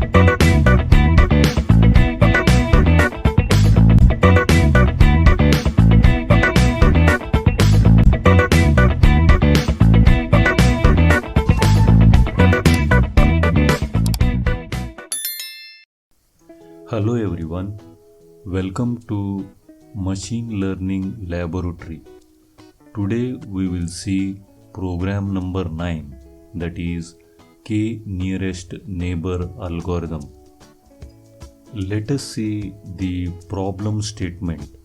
Hello everyone, welcome to Machine Learning Laboratory. Today we will see program number 9, that is K nearest neighbor algorithm. Let us see the problem statement.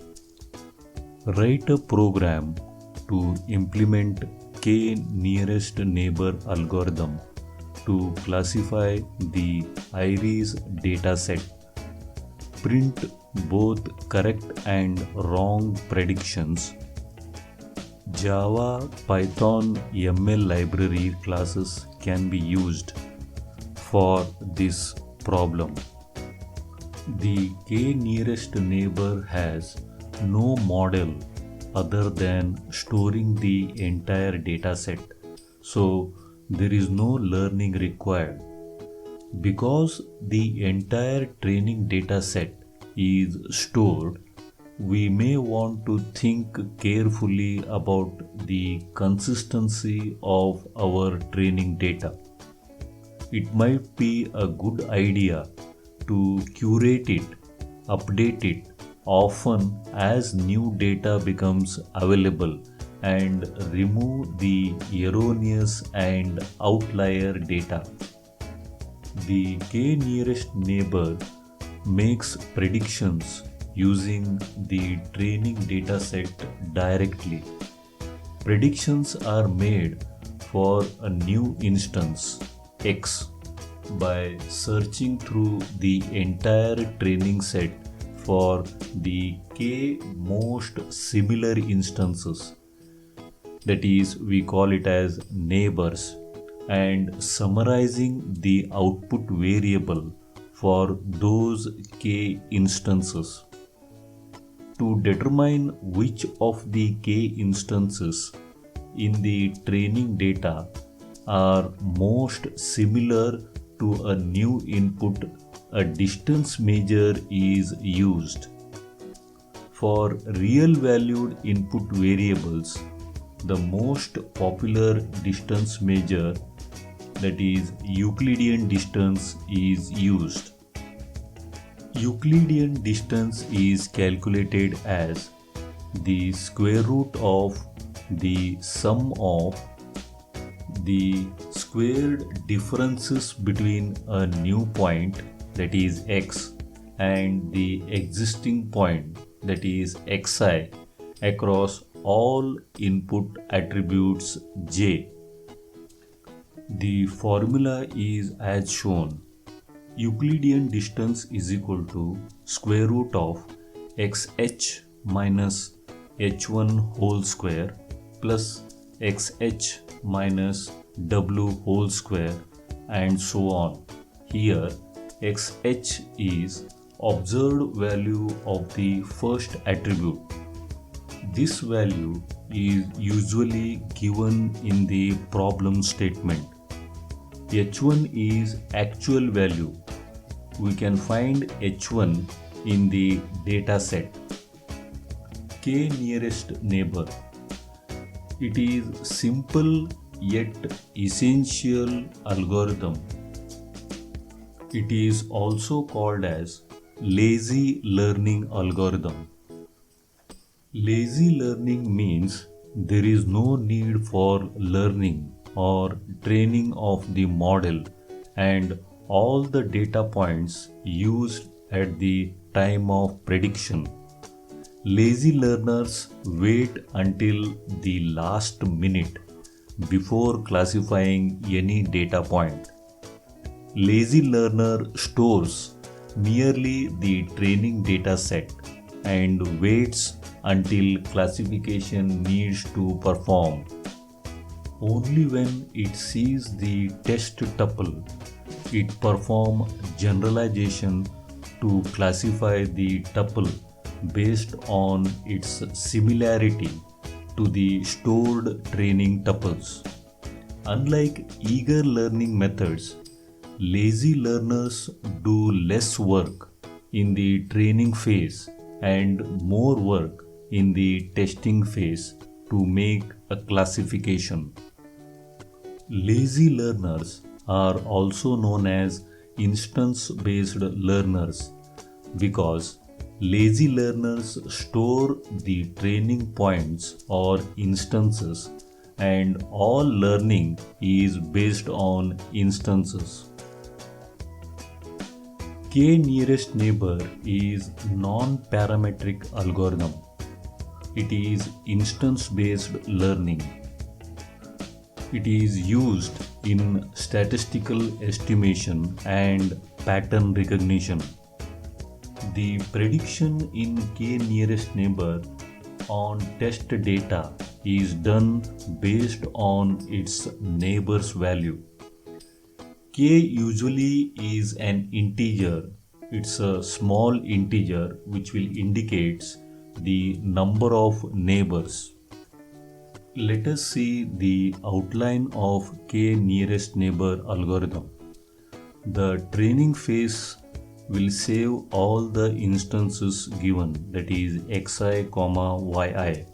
Write a program to implement K nearest neighbor algorithm to classify the iris dataset. Print both correct and wrong predictions. Java, Python, ML library classes can be used for this problem. The K nearest neighbor has no model other than storing the entire dataset, so there is no learning required. Because the entire training data set is stored, we may want to think carefully about the consistency of our training data. It might be a good idea to curate it, update it often as new data becomes available, and remove the erroneous and outlier data. The K nearest neighbor makes predictions using the training dataset directly. Predictions are made for a new instance X by searching through the entire training set for the K most similar instances. That is, we call it as neighbors, and summarizing the output variable for those K instances. To determine which of the K instances in the training data are most similar to a new input, a distance measure is used. For real valued input variables, the most popular distance measure, that is Euclidean distance, is used. Euclidean distance is calculated as the square root of the sum of the squared differences between a new point, that is x, and the existing point, that is xi, across all input attributes j. The formula is as shown. Euclidean distance is equal to square root of xh minus h1 whole square plus xh minus w whole square, and so on. Here xh is observed value of the first attribute. This value is usually given in the problem statement. H1 is actual value. We can find H1 in the data set. K nearest neighbor. It is simple yet essential algorithm. It is also called as lazy learning algorithm. Lazy learning means there is no need for learning or training of the model and all the data points used at the time of prediction. Lazy learners wait until the last minute before classifying any data point. Lazy learner stores merely the training data set and waits until classification needs to perform. Only when it sees the test tuple, it performs generalization to classify the tuple based on its similarity to the stored training tuples. Unlike eager learning methods, Lazy learners do less work in the training phase and more work in the testing phase to make a classification. Lazy learners are also known as instance-based learners because lazy learners store the training points or instances, and all learning is based on instances. K nearest neighbor is non-parametric algorithm. It is instance-based learning. It is used in statistical estimation and pattern recognition. The prediction in K nearest neighbor on test data is done based on its neighbor's value. K usually is an integer. It's a small integer which will indicate the number of neighbors. Let us see the outline of K nearest neighbor algorithm. The training phase will save all the instances given, that is xi, yi.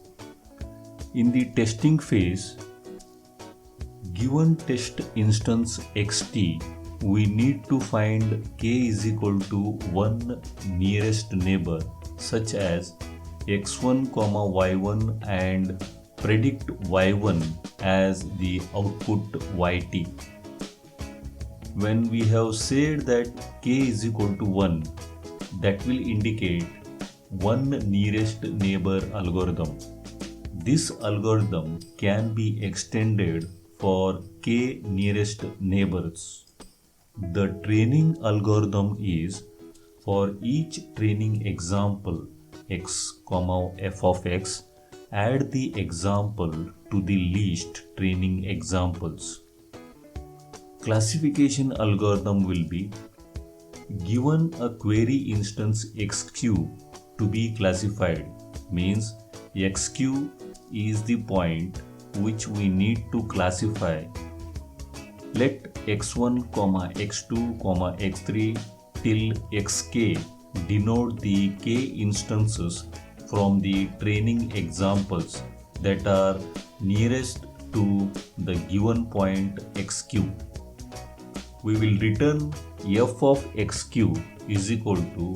In the testing phase, given test instance xt, we need to find k is equal to one nearest neighbor such as x1, y1 and predict y1 as the output yt. When we have said that k is equal to 1, that will indicate one nearest neighbor algorithm. This algorithm can be extended for k nearest neighbors. The training algorithm is for each training example x, f of x, add the example to the least training examples. Classification algorithm will be given a query instance xq to be classified, means xq is the point which we need to classify. Let x1, x2, x3 till xk denote the k instances from the training examples that are nearest to the given point xq. We will return f of xq is equal to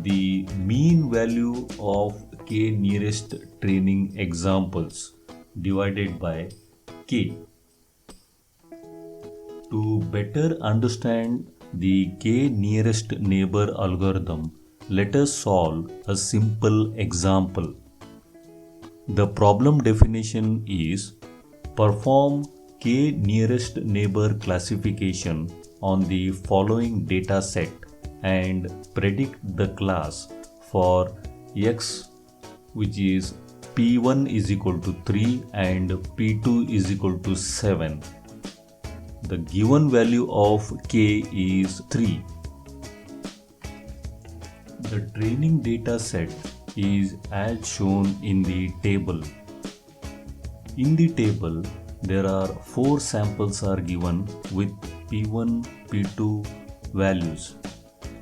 the mean value of k nearest training examples divided by k. To better understand the k nearest neighbor algorithm, let us solve a simple example. The problem definition is perform k nearest neighbor classification on the following data set and predict the class for x, which is p1 is equal to 3 and p2 is equal to 7. The given value of k is 3. The training data set is as shown in the table. In the table, there are 4 samples are given with p1, p2 values.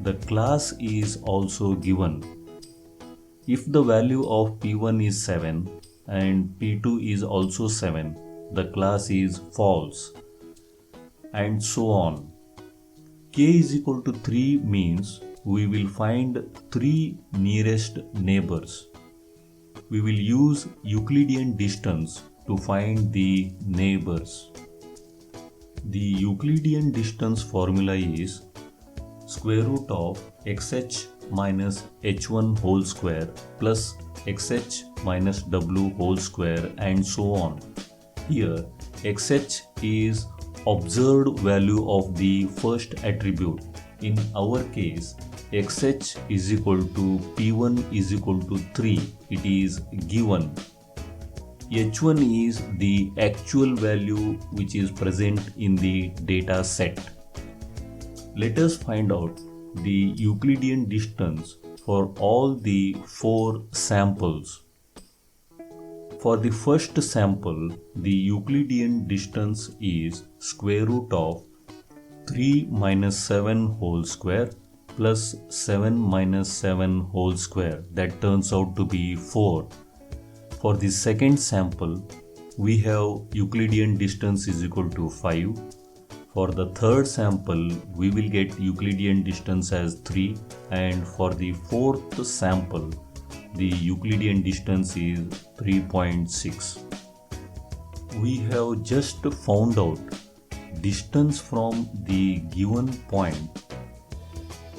The class is also given. If the value of p1 is 7 and p2 is also 7, the class is false, and so on. K is equal to 3 means we will find 3 nearest neighbors. We will use Euclidean distance to find the neighbors. The Euclidean distance formula is square root of xh minus h1 whole square plus xh minus w whole square and so on. Here xh is observed value of the first attribute. In our case, xh is equal to p1 is equal to 3. It is given. h1 is the actual value which is present in the data set. Let us find out the Euclidean distance for all the 4 samples. For the first sample, the Euclidean distance is square root of 3 minus 7 whole square plus 7 minus 7 whole square, that turns out to be 4. For the second sample, we have Euclidean distance is equal to 5. For the third sample, we will get Euclidean distance as 3, and for the fourth sample, the Euclidean distance is 3.6. We have just found out distance from the given point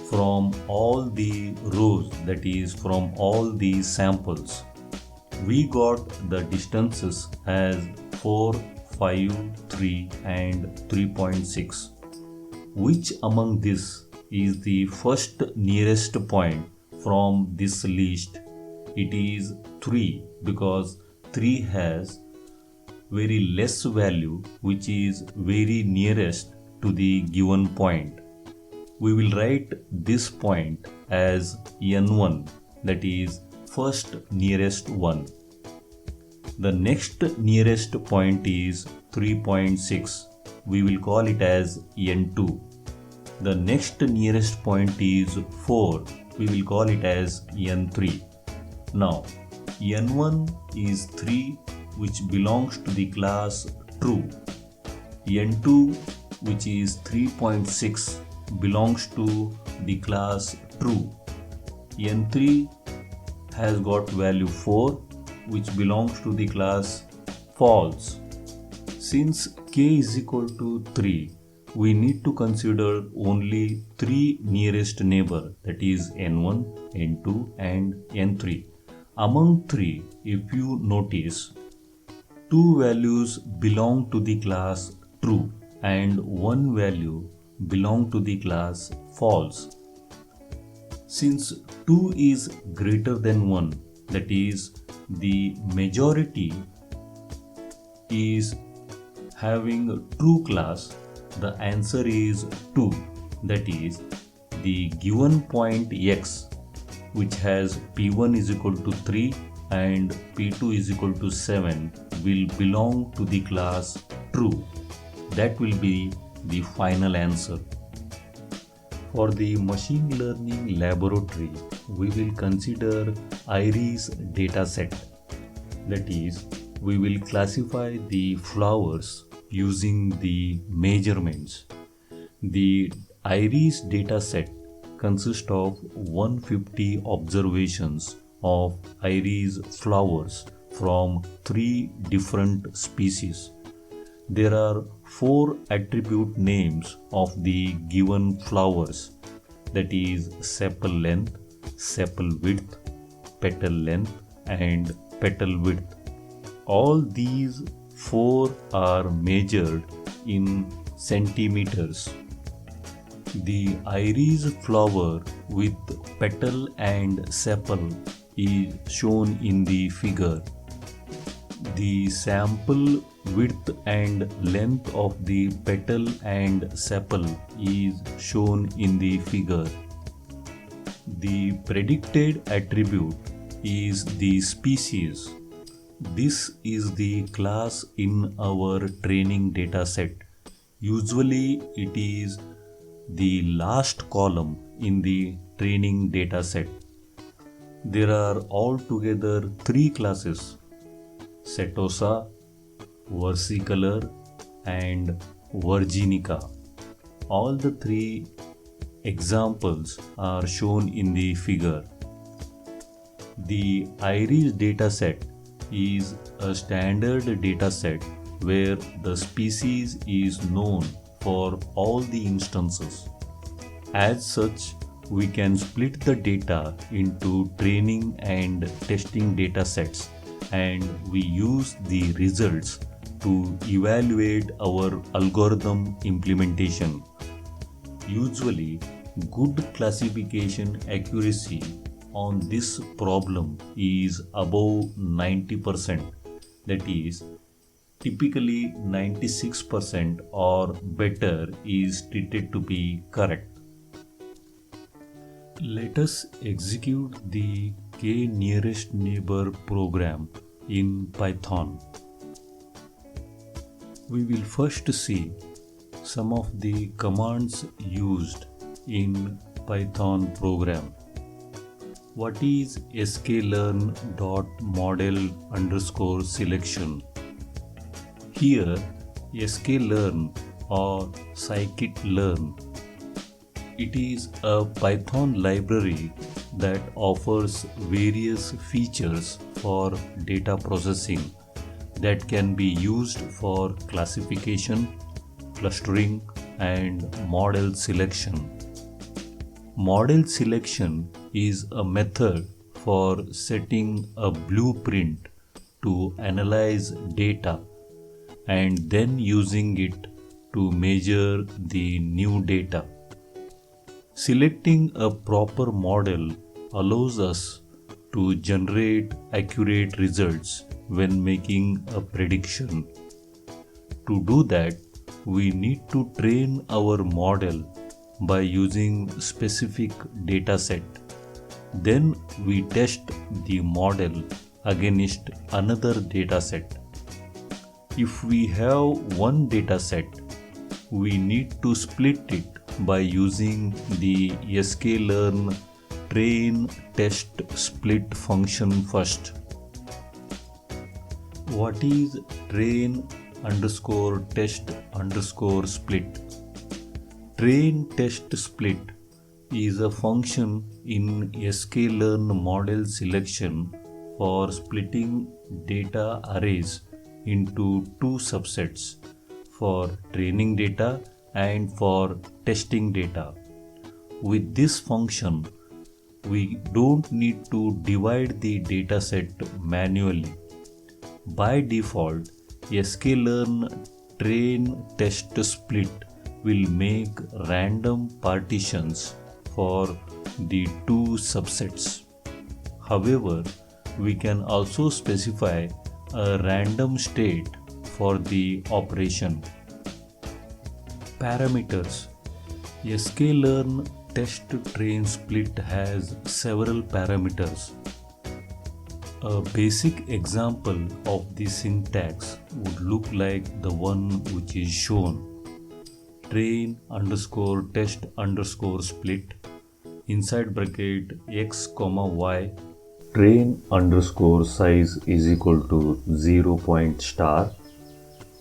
from all the rows, that is from all the samples. We got the distances as 4, 5, 3 and 3.6. Which among this is the first nearest point from this list? It is 3, because 3 has very less value, which is very nearest to the given point. We will write this point as n1, that is first nearest one. The next nearest point is 3.6. We will call it as n2. The next nearest point is 4. We will call it as n3. Now, n1 is 3, which belongs to the class true. n2, which is 3.6, belongs to the class true. n3 has got value 4, which belongs to the class false. Since k is equal to 3, we need to consider only 3 nearest neighbor, that is n1, n2 and n3. Among 3, if you notice, 2 values belong to the class true and 1 value belong to the class false. Since 2 is greater than 1, that is the majority is having true class, the answer is 2. That is, the given point x, which has p1 is equal to 3 and p2 is equal to 7, will belong to the class true. That will be the final answer. For the machine learning laboratory, we will consider IRIS dataset. That is, we will classify the flowers using the measurements. The IRIS dataset consists of 150 observations of iris flowers from 3 different species. There are 4 attribute names of the given flowers, that is sepal length, sepal width, petal length and petal width. All these 4 are measured in centimeters. The iris flower with petal and sepal is shown in the figure. The sample width and length of the petal and sepal is shown in the figure. The predicted attribute is the species. This is the class in our training data set. Usually it is the last column in the training data set. There are altogether 3 classes: Setosa, Versicolor and Virginica. All the 3 examples are shown in the figure. The IRIS dataset is a standard dataset where the species is known for all the instances. As such, we can split the data into training and testing datasets, and we use the results to evaluate our algorithm implementation. Usually, good classification accuracy on this problem is above 90%. That is, typically 96% or better is treated to be correct. Let us execute the k nearest neighbor program in Python. We will first see Some of the commands used in Python program. What is sklearn.model_selection? Here sklearn or scikit-learn, it is a Python library that offers various features for data processing that can be used for classification, clustering, and model selection. Model selection is a method for setting a blueprint to analyze data and then using it to measure the new data. Selecting a proper model allows us to generate accurate results when making a prediction. To do that, we need to train our model by using specific dataset. Then we test the model against another dataset. If we have one dataset, we need to split it by using the sklearn train test split function first. What is train_test_split? Train test split is a function in sklearn model selection for splitting data arrays into two subsets, for training data and for testing data. With this function, we don't need to divide the dataset manually. By default, sklearn train test split will make random partitions for the two subsets. However, we can also specify a random state for the operation. Parameters. sklearn test train split has several parameters. A basic example of the syntax would look like the one which is shown. Train_test_split inside bracket x, y. Train_size is equal to 0 point star.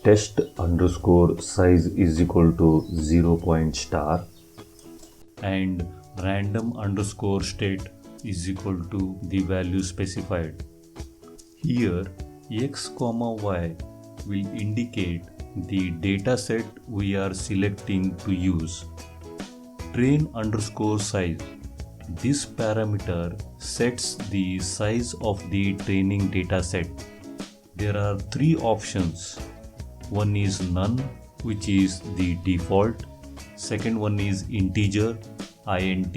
Test_size is equal to 0 point star. And random_state is equal to the value specified. Here x, y will indicate the dataset we are selecting to use. Train_size. This parameter sets the size of the training dataset. There are three options. One is none, which is the default. Second one is integer, int,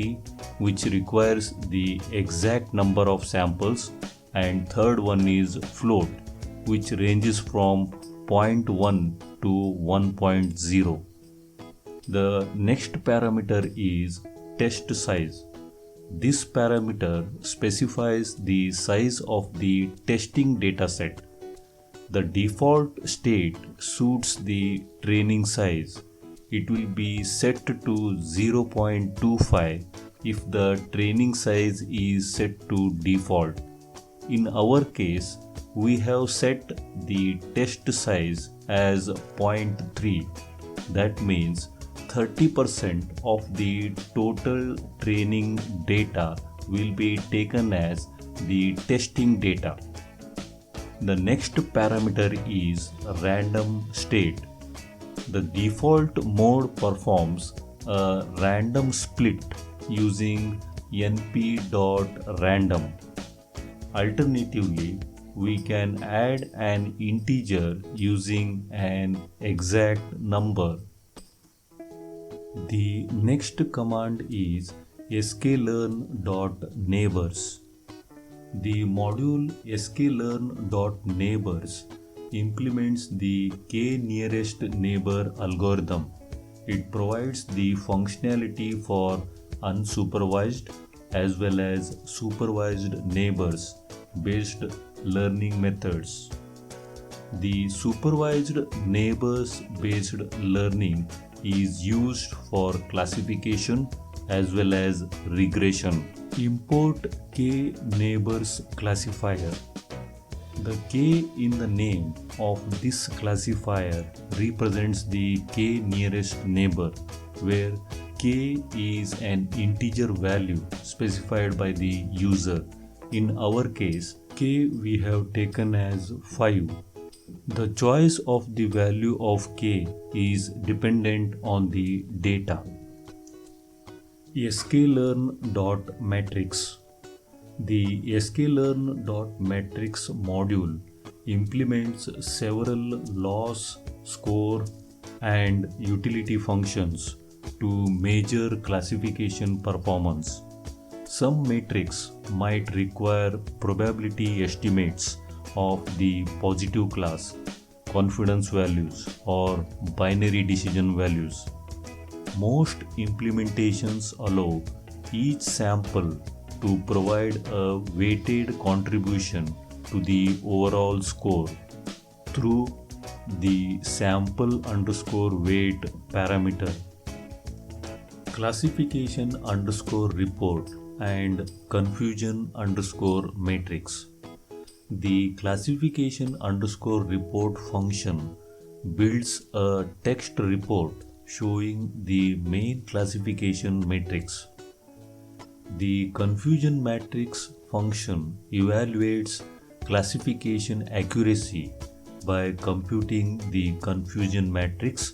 which requires the exact number of samples. And third one is float, which ranges from 0.1 to 1.0. The next parameter is test size. This parameter specifies the size of the testing dataset. The default state suits the training size. It will be set to 0.25 if the training size is set to default. In our case, we have set the test size as 0.3. That means 30% of the total training data will be taken as the testing data. The next parameter is random state. The default mode performs a random split using np.random. Alternatively, we can add an integer using an exact number. The next command is sklearn.neighbors. The module sklearn.neighbors implements the k-nearest neighbor algorithm. It provides the functionality for unsupervised as well as supervised neighbors based learning methods. The supervised neighbors based learning is used for classification as well as regression. Import k neighbors classifier. The k in the name of this classifier represents the k nearest neighbor, where k is an integer value specified by the user. In our case, k we have taken as 5. The choice of the value of k is dependent on the data. sklearn.matrix. The sklearn.matrix module implements several loss, score, and utility functions to measure classification performance. Some metrics might require probability estimates of the positive class, confidence values, or binary decision values. Most implementations allow each sample to provide a weighted contribution to the overall score through the sample underscore weight parameter. Classification underscore report and confusion underscore matrix. The classification underscore report function builds a text report showing the main classification matrix. The confusion matrix function evaluates classification accuracy by computing the confusion matrix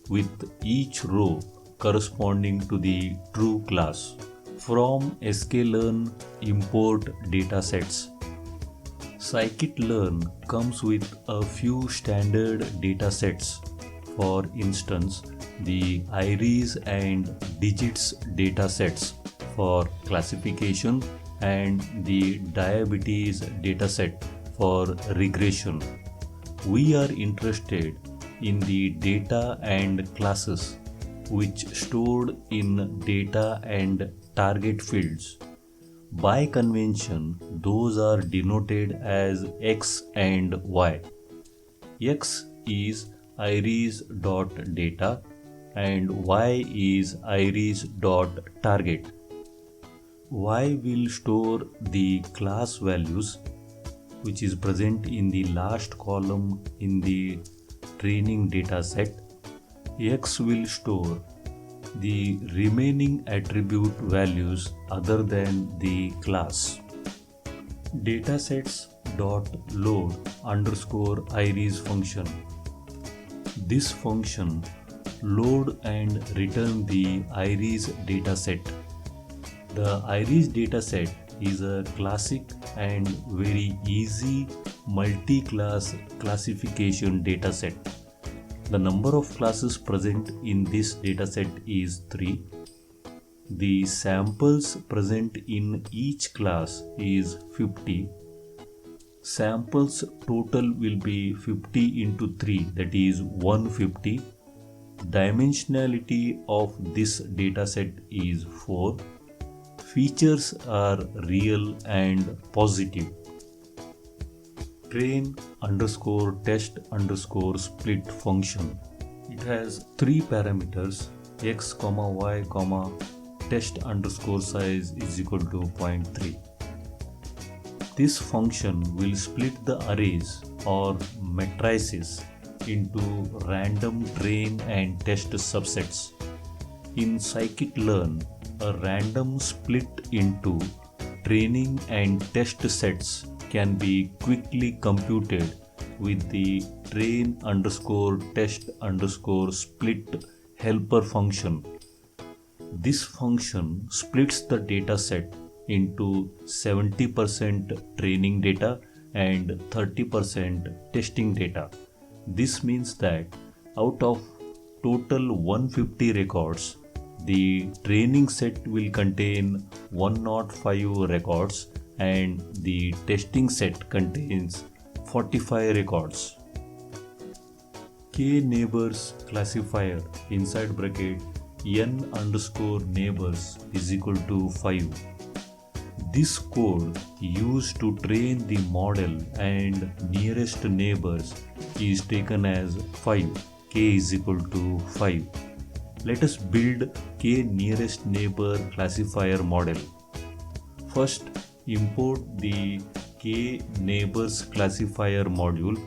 with each row corresponding to the true class. From sklearn import datasets. scikit-learn comes with a few standard datasets. For instance, the iris and digits datasets for classification and the diabetes dataset for regression. We are interested in the data and classes which stored in data and target fields. By convention, those are denoted as X and Y. X is iris.data and Y is iris.target. Y will store the class values which is present in the last column in the training data set. X will store the remaining attribute values other than the class. Datasets.load underscore iris function. This function load and return the iris dataset. The iris dataset is a classic and very easy multi-class classification dataset. The number of classes present in this dataset is 3. The samples present in each class is 50. Samples total will be 50 into 3, that is 150. Dimensionality of this dataset is 4. Features are real and positive. Train underscore test underscore split function. It has 3 parameters x, y, test underscore size is equal to 0.3. This function will split the arrays or matrices into random train and test subsets. In scikit-learn, a random split into training and test sets can be quickly computed with the train underscore test underscore split helper function. This function splits the data set into 70% training data and 30% testing data. This means that out of total 150 records, the training set will contain 105 records and the testing set contains 45 records. K neighbors classifier inside bracket n underscore neighbors is equal to 5. This code used to train the model and nearest neighbors is taken as 5. K is equal to 5. Let us build K nearest neighbor classifier model. First, import the K neighbors classifier module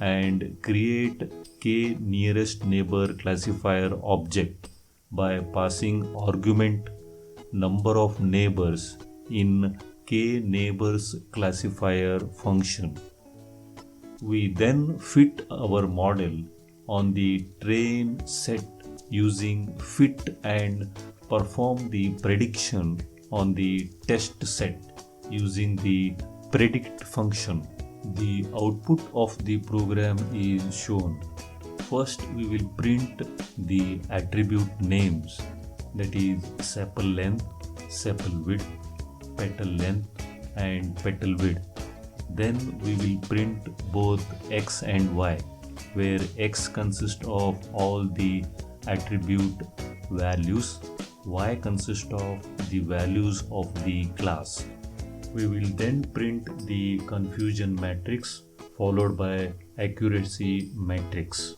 and create K nearest neighbor classifier object by passing argument number of neighbors in K neighbors classifier function. We then fit our model on the train set using fit and perform the prediction on the test set using the predict function. The output of the program is shown. First, we will print the attribute names, that is sepal length, sepal width, petal length and petal width. Then we will print both x and y, where x consists of all the attribute values, y consists of the values of the class. We will then print the confusion matrix followed by accuracy matrix.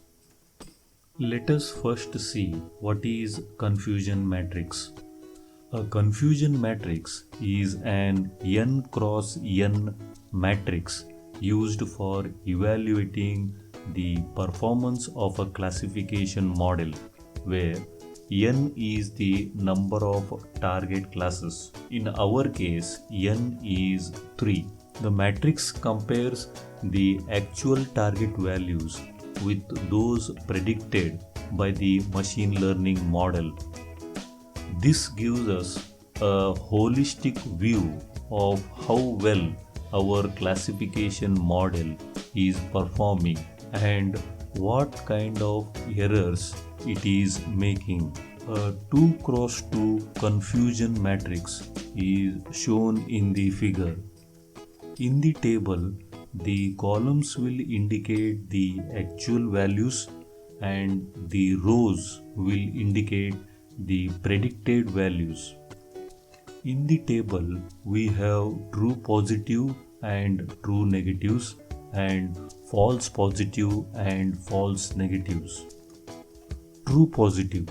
Let us first see what is confusion matrix. A confusion matrix is an n cross n matrix used for evaluating the performance of a classification model where n is the number of target classes. In our case, n is 3. The matrix compares the actual target values with those predicted by the machine learning model. This gives us a holistic view of how well our classification model is performing and what kind of errors it is making. A 2 cross 2 confusion matrix is shown in the figure. In the table, the columns will indicate the actual values and the rows will indicate the predicted values. In the table, we have true positive and true negatives and false positive and false negatives. True positive.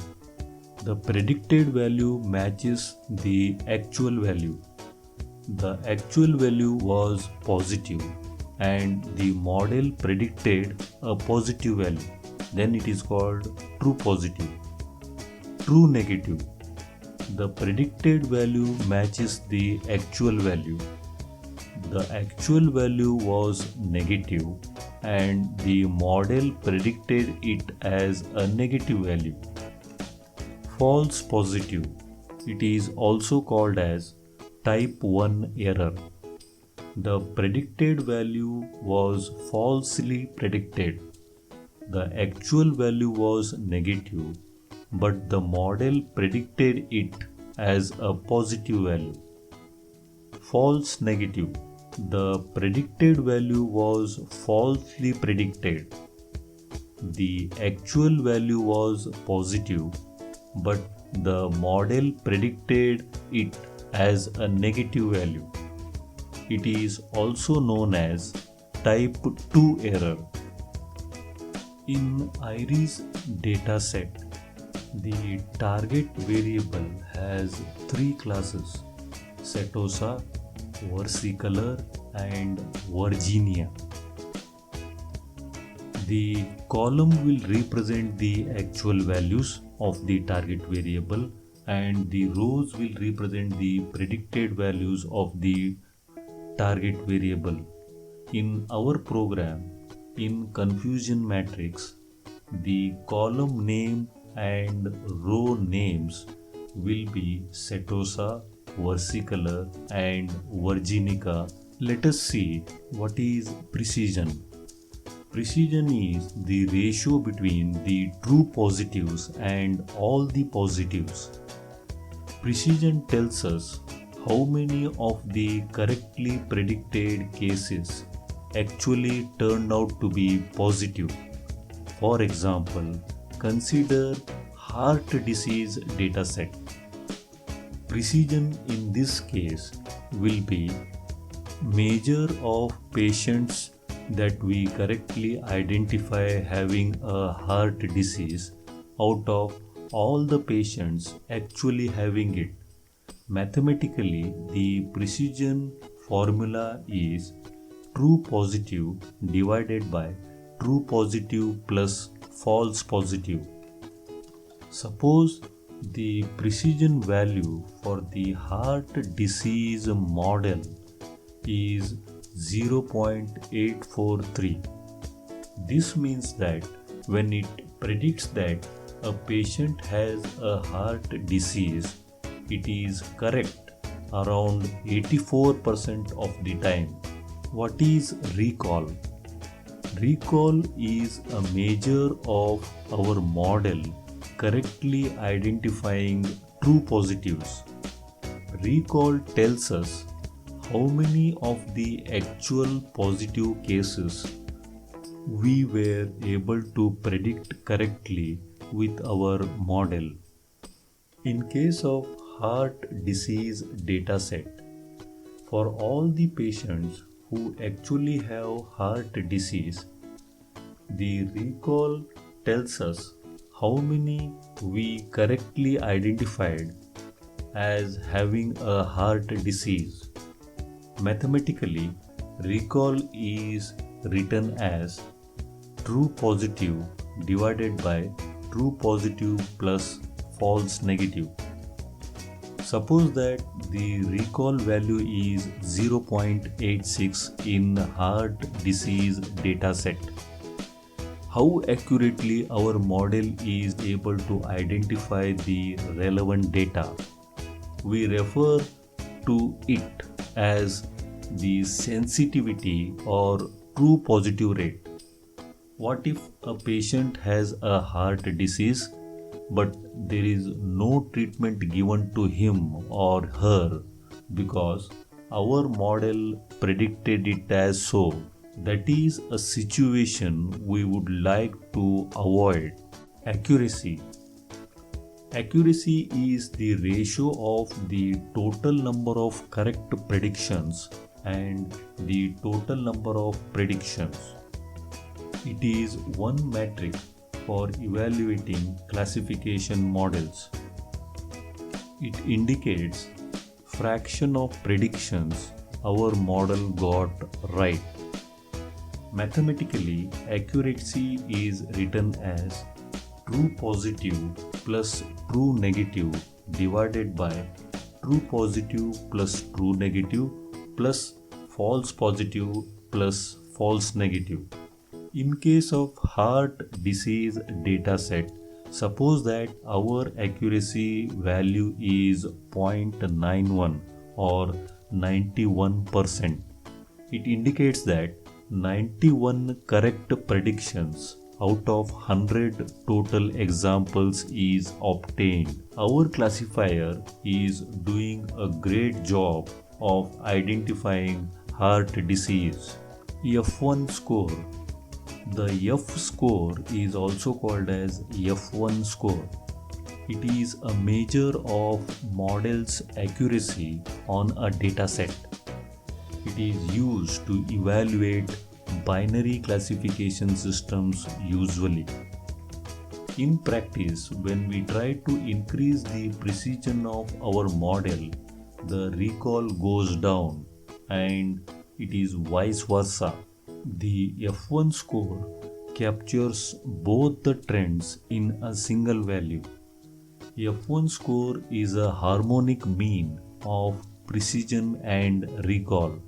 The predicted value matches the actual value. The actual value was positive and the model predicted a positive value. Then it is called true positive. True negative. The predicted value matches the actual value. The actual value was negative and the model predicted it as a negative value. False positive. It is also called as type 1 error. The predicted value was falsely predicted. The actual value was negative, but the model predicted it as a positive value. False negative. The predicted value was falsely predicted. The actual value was positive, but the model predicted it as a negative value. It is also known as type 2 error. In IRIS dataset, the target variable has 3 classes: Setosa, versicolor and Virginia. The column will represent the actual values of the target variable and the rows will represent the predicted values of the target variable. In our program, in confusion matrix, the column name and row names will be Setosa, versicolor and Virginica. Let us see what is precision. Precision is the ratio between the true positives and all the positives. Precision tells us how many of the correctly predicted cases actually turned out to be positive. For example, consider heart disease dataset. Precision in this case will be measure of patients that we correctly identify having a heart disease out of all the patients actually having it. Mathematically, the precision formula is true positive divided by true positive plus false positive. Suppose the precision value for the heart disease model is 0.843. This means that when it predicts that a patient has a heart disease, it is correct around 84% of the time. What is recall? Recall is a measure of our model correctly identifying true positives. Recall tells us how many of the actual positive cases we were able to predict correctly with our model. In case of heart disease dataset, for all the patients who actually have heart disease, the recall tells us how many we correctly identified as having a heart disease. Mathematically, recall is written as true positive divided by true positive plus false negative. Suppose that the recall value is 0.86 in heart disease dataset. How accurately our model is able to identify the relevant data? We refer to it as the sensitivity or true positive rate. What if a patient has a heart disease but there is no treatment given to him or her because our model predicted it as so? That is a situation we would like to avoid. Accuracy. Accuracy is the ratio of the total number of correct predictions and the total number of predictions. It is one metric for evaluating classification models. It indicates fraction of predictions our model got right. Mathematically, accuracy is written as true positive plus true negative divided by true positive plus true negative plus false positive plus false negative. In case of heart disease dataset, suppose that our accuracy value is 0.91 or 91%. It indicates that 91 correct predictions out of 100 total examples is obtained. Our classifier is doing a great job of identifying heart disease. F1 score. The F score is also called as F1 score. It is a measure of model's accuracy on a dataset. It is used to evaluate binary classification systems usually. In practice, when we try to increase the precision of our model, the recall goes down and it is vice versa. The F1 score captures both the trends in a single value. F1 score is a harmonic mean of precision and recall,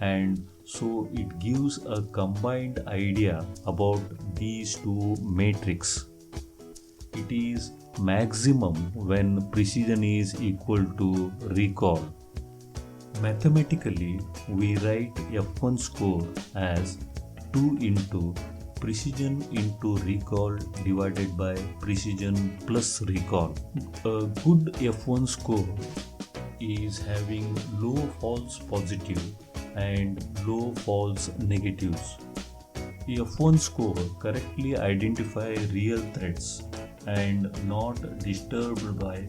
and so it gives a combined idea about these two metrics. It is maximum when precision is equal to recall. Mathematically, we write F1 score as 2 into precision into recall divided by precision plus recall. A good F1 score is having low false positive and low false negatives. F1 score correctly identify real threats and not disturbed by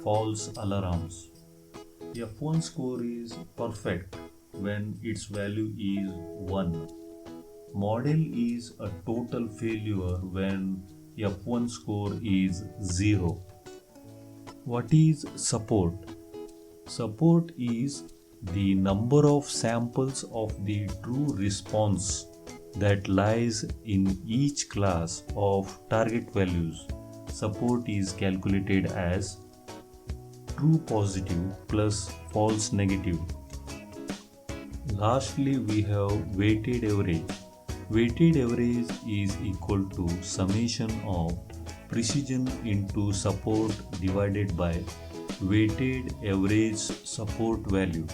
false alarms. F1 score is perfect when its value is 1. Model is a total failure when F1 score is 0. What is support? Support is the number of samples of the true response that lies in each class of target values. Support is calculated as true positive plus false negative. Lastly, we have weighted average. Weighted average is equal to summation of precision into support divided by weighted average support value.